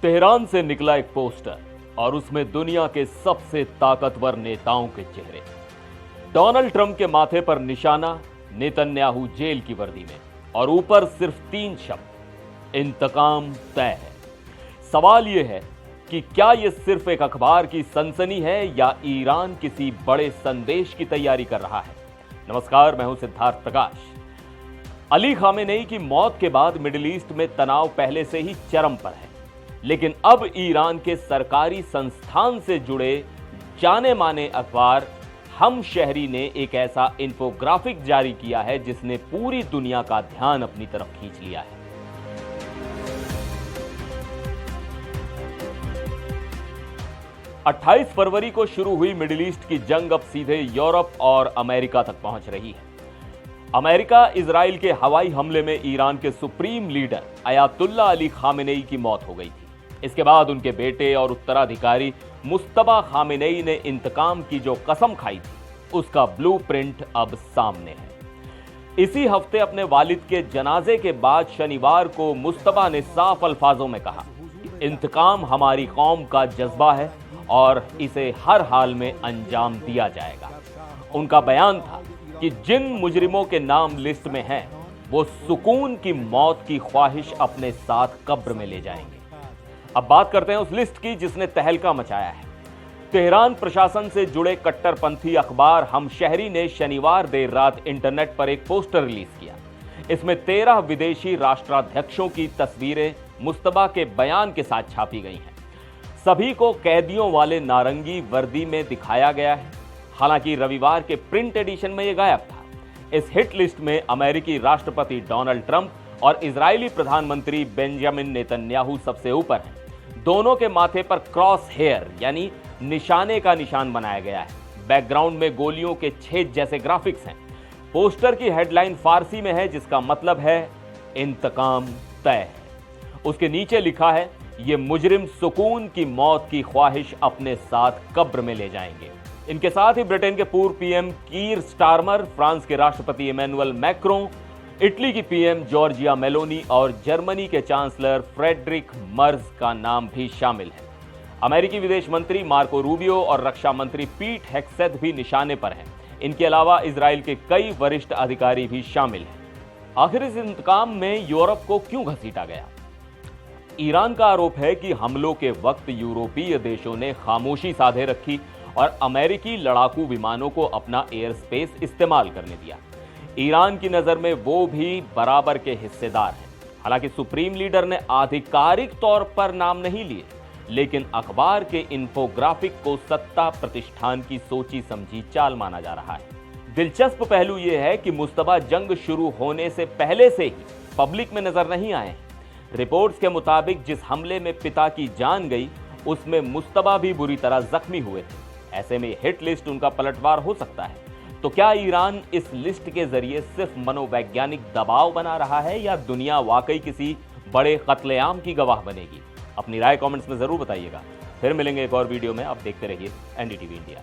Tehran से निकला एक पोस्टर और उसमें दुनिया के सबसे ताकतवर नेताओं के चेहरे। डोनाल्ड ट्रंप के माथे पर निशाना, नेतन्याहू जेल की वर्दी में, और ऊपर सिर्फ 3 शब्द, इंतकाम तय है। सवाल यह है कि क्या यह सिर्फ एक अखबार की सनसनी है या ईरान किसी बड़े संदेश की तैयारी कर रहा है। नमस्कार, मैं हूं सिद्धार्थ प्रकाश। अली खामेनेई की मौत के बाद मिडिल ईस्ट में तनाव पहले से ही चरम पर है, लेकिन अब ईरान के सरकारी संस्थान से जुड़े जाने माने अखबार हम शहरी ने एक ऐसा इंफोग्राफिक जारी किया है जिसने पूरी दुनिया का ध्यान अपनी तरफ खींच लिया है। अट्ठाईस फरवरी को शुरू हुई मिडिल ईस्ट की जंग अब सीधे यूरोप और अमेरिका तक पहुंच रही है। अमेरिका इजराइल के हवाई हमले में ईरान के supreme leader Ayatollah Ali Khamenei की मौत हो गई थी। इसके बाद उनके बेटे और उत्तराधिकारी मुस्तफा खामेनेई ने इंतकाम की जो कसम खाई थी, उसका ब्लूप्रिंट अब सामने है। इसी हफ्ते अपने वालिद के जनाजे के बाद शनिवार को मुस्तफा ने साफ अल्फाजों में कहा, इंतकाम हमारी कौम का जज्बा है और इसे हर हाल में अंजाम दिया जाएगा। उनका बयान था कि जिन मुजरिमों के नाम लिस्ट में हैं, वो सुकून की मौत की ख्वाहिश अपने साथ कब्र में ले जाएंगे। अब बात करते हैं उस लिस्ट की जिसने तहलका मचाया है। तेहरान प्रशासन से जुड़े कट्टरपंथी अखबार हम शहरी ने शनिवार देर रात इंटरनेट पर एक पोस्टर रिलीज किया। इसमें 13 विदेशी राष्ट्राध्यक्षों की तस्वीरें मुस्तफा के बयान के साथ छापी गई हैं। सभी को कैदियों वाले नारंगी वर्दी में दिखाया गया है। हालांकि रविवार के प्रिंट एडिशन में यह गायब था। इस हिट लिस्ट में अमेरिकी राष्ट्रपति डोनाल्ड ट्रंप और इजरायली प्रधानमंत्री बेंजामिन नेतन्याहू सबसे ऊपर हैं। दोनों के माथे पर क्रॉस हेयर यानी निशाने का निशान बनाया गया है। बैकग्राउंड में गोलियों के छेद जैसे ग्राफिक्स हैं। पोस्टर की हेडलाइन फारसी में है जिसका मतलब है इंतकाम तय है। उसके नीचे लिखा है, ये मुजरिम सुकून की मौत की ख्वाहिश अपने साथ कब्र में ले जाएंगे। इनके साथ ही ब्रिटेन के पूर्व पीएम कीर स्टारमर, फ्रांस के राष्ट्रपति इमैनुअल मैक्रों, इटली की पीएम जॉर्जिया मेलोनी और जर्मनी के चांसलर फ्रेडरिक मर्ज का नाम भी शामिल है। अमेरिकी विदेश मंत्री मार्को रूबियो और रक्षा मंत्री पीट हेग्सेथ भी निशाने पर हैं। इनके अलावा इजराइल के कई वरिष्ठ अधिकारी भी शामिल हैं। आखिर इस इंतकाम में यूरोप को क्यों घसीटा गया? ईरान का आरोप है कि हमलों के वक्त यूरोपीय देशों ने खामोशी साधे रखी और अमेरिकी लड़ाकू विमानों को अपना एयर स्पेस इस्तेमाल करने दिया। ईरान की नजर में वो भी बराबर के हिस्सेदार हैं। हालांकि सुप्रीम लीडर ने आधिकारिक तौर पर नाम नहीं लिए, लेकिन अखबार के इंफोग्राफिक को सत्ता प्रतिष्ठान की सोची समझी चाल माना जा रहा है। दिलचस्प पहलू यह है कि मुस्तफा जंग शुरू होने से पहले से ही पब्लिक में नजर नहीं आए हैं। रिपोर्ट्स के मुताबिक जिस हमले में पिता की जान गई, उसमें मुस्तफा भी बुरी तरह जख्मी हुए थे। ऐसे में हिट लिस्ट उनका पलटवार हो सकता है। तो क्या ईरान इस लिस्ट के जरिए सिर्फ मनोवैज्ञानिक दबाव बना रहा है या दुनिया वाकई किसी बड़े कत्लेआम की गवाह बनेगी? अपनी राय कमेंट्स में जरूर बताइएगा। फिर मिलेंगे एक और वीडियो में। आप देखते रहिए एनडीटीवी इंडिया।